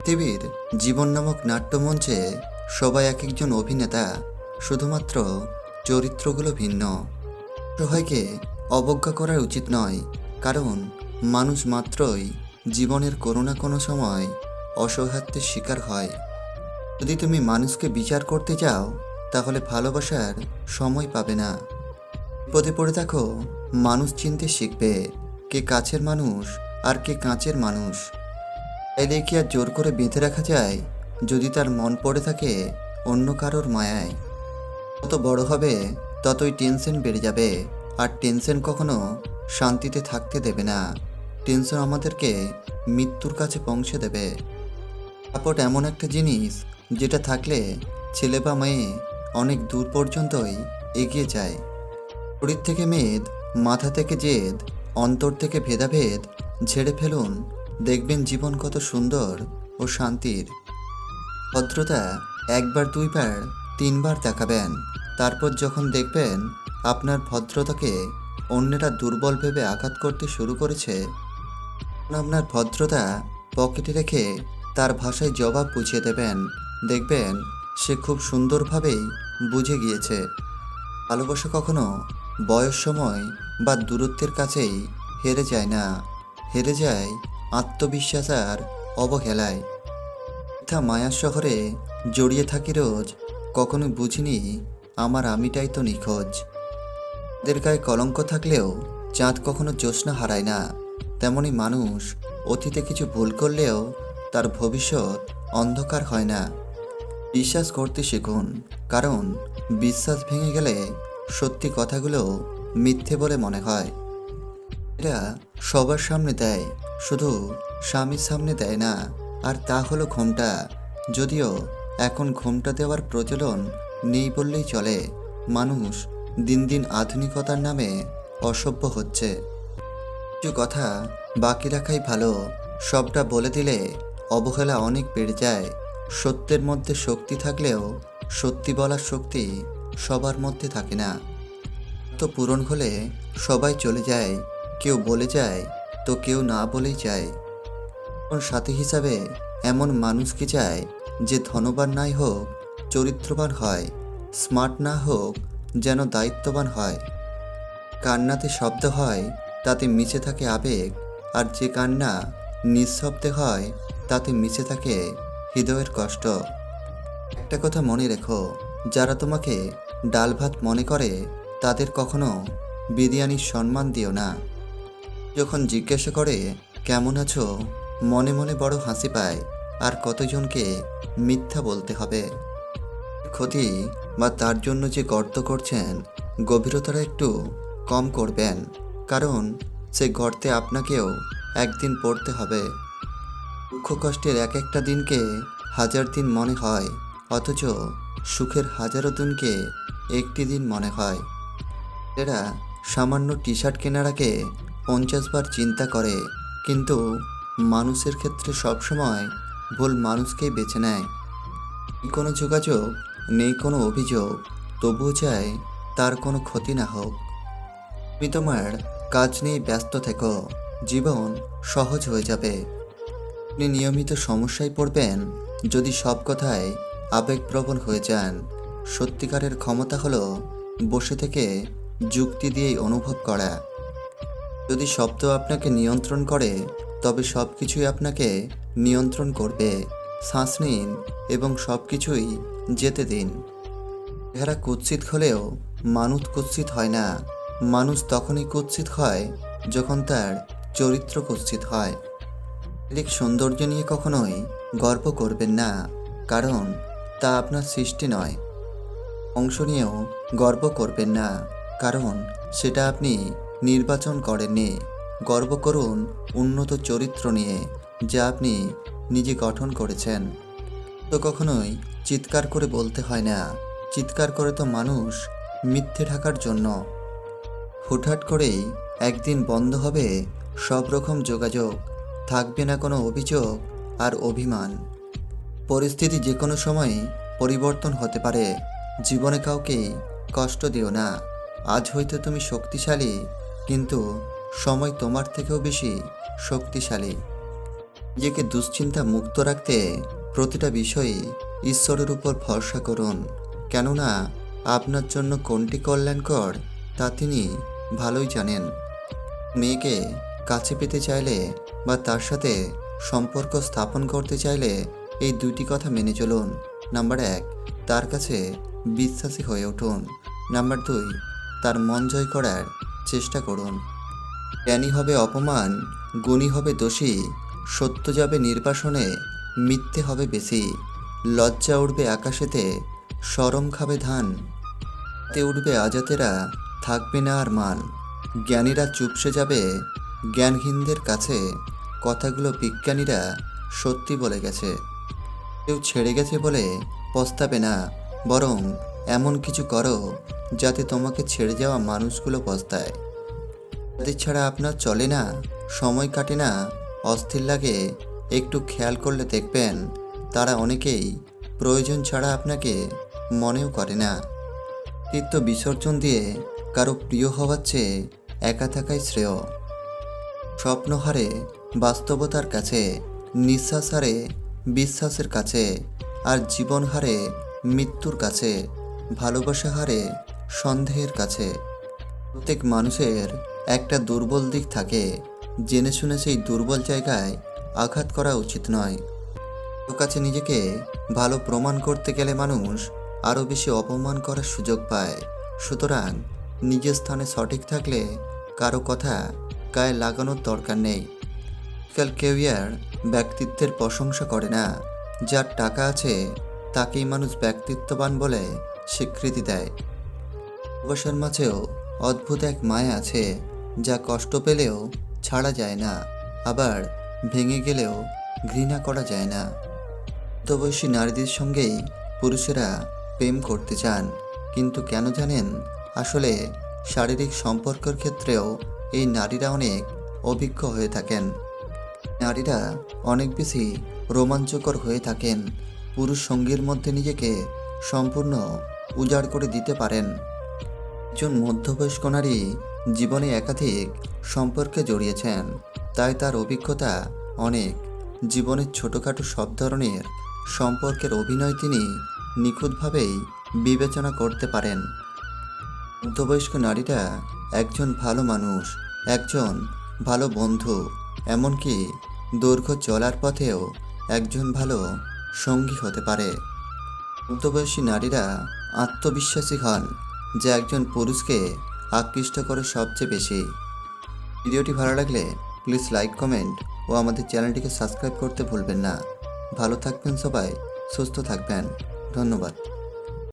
পৃথিবীর জীবন নামক নাট্যমঞ্চে সবাই এক একজন অভিনেতা, শুধুমাত্র চরিত্রগুলো ভিন্ন। সবাইকে অবজ্ঞা করা উচিত নয়, কারণ মানুষ মাত্রই জীবনের কোনো না কোনো সময় অসহায়ত্বের শিকার হয়। যদি তুমি মানুষকে বিচার করতে চাও, তাহলে ভালোবাসার সময় পাবে না। বিপদে পড়ে থাকো, মানুষ চিনতে শিখবে কে কাছের মানুষ আর কে কাঁচের মানুষ। চাইলে কি আর জোর করে বেঁধে রাখা যায়, যদি তার মন পড়ে থাকে অন্য কারোর মায়ায়? যত বড় হবে ততই টেনশন বেড়ে যাবে, আর টেনশন কখনো শান্তিতে থাকতে দেবে না। টেনশন আমাদেরকে মৃত্যুর কাছে পৌঁছে দেবে। সাপোর্ট এমন একটা জিনিস যেটা থাকলে ছেলে বা মেয়ে অনেক দূর পর্যন্তই এগিয়ে যায়। শরীর থেকে মেদ, মাথা থেকে জেদ, অন্তর থেকে ভেদাভেদ ঝেড়ে ফেলুন, দেখবেন জীবন কত সুন্দর ও শান্তির। ভদ্রতা একবার, দুইবার, তিনবার দেখাবেন, তারপর যখন দেখবেন আপনার ভদ্রতাকে অন্যেরা দুর্বল ভেবে আঘাত করতে শুরু করেছে, তখন আপনার ভদ্রতা পকেটে রেখে তার ভাষায় জবাব বুঝিয়ে দেবেন। দেখবেন সে খুব সুন্দরভাবেই বুঝে গিয়েছে। ভালোবাসা কখনো বয়স, সময় বা দূরত্বের কাছেই হেরে যায় না, হেরে যায় আত্মবিশ্বাস আর অবহেলায়। মিথ্যা মায়ার শহরে জড়িয়ে থাকি রোজ, কখনো বুঝিনি আমার আমিটাই তো নিখোঁজ। এদের গায়ে কলঙ্ক থাকলেও চাঁদ কখনো জ্যোৎস্না হারায় না, তেমনি মানুষ অতীতে কিছু ভুল করলেও তার ভবিষ্যৎ অন্ধকার হয় না। বিশ্বাস করতে শিখুন, কারণ বিশ্বাস ভেঙে গেলে সত্যি কথাগুলো মিথ্যে বলে মনে হয়। এরা সবার সামনে দেয়, শুধু স্বামীর সামনে দেয় না, আর তা হলো ঘোমটা। যদিও এখন ঘোমটা দেওয়ার প্রচলন নেই বললেই চলে। মানুষ দিন দিন আধুনিকতার নামে অসভ্য হচ্ছে। কিছু কথা বাকি রাখাই ভালো, সবটা বলে দিলে অবহেলা অনেক বেড়ে যায়। সত্যের মধ্যে শক্তি থাকলেও সত্যি বলার শক্তি সবার মধ্যে থাকে না। তো পূরণ হলে সবাই চলে যায়, কেউ বলে যায় তো কেউ না বলেই যায়। এখন সাথী হিসাবে এমন মানুষকে চায় যে ধনবান নাই হোক, চরিত্রবান হয়, স্মার্ট না হোক, যেন দায়িত্ববান হয়। কান্নাতে শব্দ হয়, তাতে মিশে থাকে আবেগ, আর যে কান্না নিঃশব্দে হয় তাতে মিশে থাকে হৃদয়ের কষ্ট। একটা কথা মনে রেখো, যারা তোমাকে ডাল ভাত মনে করে তাদের কখনো বিরিয়ানির সম্মান দিও না। যখন জিজ্ঞাসা করে কেমন আছো, মনে মনে বড় হাসি পায়। আর কতজনকে মিথ্যা বলতে হবে? ক্ষতি বা তার জন্য যে গর্ত করছেন, গভীরতাটা একটু কম করবেন, কারণ সে গর্তে আপনাকেও একদিন পড়তে হবে। দুঃখ কষ্টের এক একটা দিনকে হাজার দিন মনে হয়, অথচ সুখের হাজারো দিনকে একটি দিন মনে হয়। এরা সামান্য টি শার্ট কেনার আগে 50 বার চিন্তা করে, কিন্তু মানুষের ক্ষেত্রে সবসময় ভুল মানুষকেই বেছে নেয়। নেই কোনো যোগাযোগ, নেই কোনো অভিযোগ, তবুও চায় তার কোনো ক্ষতি না হোক। তুমি তোমার কাজ নিয়ে ব্যস্ত থেকো, জীবন সহজ হয়ে যাবে। আপনি নিয়মিত সমস্যায় পড়বেন যদি সব কথায় আবেগপ্রবণ হয়ে যান। সত্যিকারের ক্ষমতা হলো বসে থেকে যুক্তি দিয়েই অনুভব করা। যদি শব্দ আপনাকে নিয়ন্ত্রণ করে, তবে সব কিছুই আপনাকে নিয়ন্ত্রণ করবে। শ্বাস নিন এবং সব কিছুই যেতে দিন। চেহারা কুৎসিত হলেও মানুষ কুৎসিত হয় না। মানুষ তখনই কুৎসিত হয় যখন তার চরিত্র কুৎসিত হয়। শারীরিক সৌন্দর্য নিয়ে কখনোই গর্ব করবেন না, কারণ তা আপনার সৃষ্টি নয়। অংশ নিয়েও গর্ব করবেন না, কারণ সেটা আপনি নির্বাচন করেননি। গর্ব করুন উন্নত চরিত্র নিয়ে, যা আপনি নিজে গঠন করেছেন। তো কখনোই চিৎকার করে বলতে হয় না, চিৎকার করে তো মানুষ মিথ্যে ঢাকার জন্য। হুটহাট করেই একদিন বন্ধ হবে সব রকম যোগাযোগ, থাকবে না কোনো অভিযোগ আর অভিমান। পরিস্থিতি যে কোনো সময় পরিবর্তন হতে পারে। জীবনে কাউকে কষ্ট দিও না। আজ হয়তো তুমি শক্তিশালী, কিন্তু সময় তোমার থেকেও বেশি শক্তিশালী। নিজেকে দুশ্চিন্তা মুক্ত রাখতে প্রতিটা বিষয়ে ঈশ্বরের উপর ভরসা করুন, কেননা আপনার জন্য কোনটি কল্যাণকর তা তিনি ভালোই জানেন। মেয়েকে কাছে পেতে চাইলে বা তার সাথে সম্পর্ক স্থাপন করতে চাইলে এই দুটি কথা মেনে চলুন। নাম্বার 1, তার কাছে বিশ্বাসী হয়ে উঠুন। নাম্বার 2, তার মন জয় করার চেষ্টা করুন। জ্ঞানী হবে অপমান, গুণী হবে দোষী, সত্য যাবে নির্বাসনে, মিথ্যে হবে বেশি, লজ্জা উঠবে আকাশেতে, শরম খাবে ধান, তে উঠবে আজাতেরা, থাকবে না আর মান। জ্ঞানীরা চুপসে যাবে জ্ঞানহীনদের কাছে, কথাগুলো বিজ্ঞানীরা সত্যি বলে গেছে। কেউ ছেড়ে গেছে বলে পস্তাবে না, বরং এমন কিছু করো যাতে তোমাকে ছেড়ে যাওয়া মানুষগুলো পস্তায়। যাদের ছাড়া আপনার চলে না, সময় কাটে না, অস্থির লাগে, একটু খেয়াল করলে দেখবেন তারা অনেকেই প্রয়োজন ছাড়া আপনাকে মনেও করে না। চিত্ত বিসর্জন দিয়ে কারো প্রিয় হওয়ার চেয়ে একা থাকাই শ্রেয়। স্বপ্ন হারে বাস্তবতার কাছে, নিঃশ্বাস হারে বিশ্বাসের কাছে, আর জীবন হারে মৃত্যুর কাছে, ভালোবাসা হারে সন্দেহের কাছে। প্রত্যেক মানুষের একটা দুর্বল দিক থাকে, জেনে শুনে সেই দুর্বল জায়গায় আঘাত করা উচিত নয়। ওর কাছে নিজেকে ভালো প্রমাণ করতে গেলে মানুষ আরও বেশি অপমান করার সুযোগ পায়। সুতরাং নিজের স্থানে সঠিক থাকলে কারো কথা গায়ে লাগানোর দরকার নেই। আজকাল কেউই আর ব্যক্তিত্বের প্রশংসা করে না। যার টাকা আছে তাকেই মানুষ ব্যক্তিত্ববান বলে স্বীকৃতি দেয়। ভালোবাসার মাঝেও অদ্ভুত এক মায়া আছে, যা কষ্ট পেলেও ছাড়া যায় না, আবার ভেঙে গেলেও ঘৃণা করা যায় না। মধ্যবয়সী নারীদের সঙ্গেই পুরুষেরা প্রেম করতে চান, কিন্তু কেন জানেন? আসলে শারীরিক সম্পর্কের ক্ষেত্রেও এই নারীরা অনেক অভিজ্ঞ হয়ে থাকেন। নারীরা অনেক বেশি রোমাঞ্চকর হয়ে থাকেন। পুরুষ সঙ্গীর মধ্যে নিজেকে সম্পূর্ণ উজাড় করে দিতে পারেন। একজন মধ্যবয়স্ক নারী জীবনে একাধিক সম্পর্কে জড়িয়েছেন, তাই তার অভিজ্ঞতা অনেক। জীবনের ছোটোখাটো সব ধরনের সম্পর্কের অভিনয় তিনি নিখুঁতভাবেই বিবেচনা করতে পারেন। মধ্যবয়স্ক নারীরা একজন ভালো মানুষ, একজন ভালো বন্ধু, এমনকি দৈর্ঘ্য চলার পথেও একজন ভালো সঙ্গী হতে পারে। মধ্যবয়সী নারীরা আত্মবিশ্বাসী হন, যা একজন পুরুষকে আকৃষ্ট করে সবচেয়ে বেশি। ভিডিওটি ভালো লাগলে প্লিজ লাইক, কমেন্ট ও আমাদের চ্যানেলটিকে সাবস্ক্রাইব করতে ভুলবেন না। ভালো থাকবেন সবাই, সুস্থ থাকবেন। ধন্যবাদ।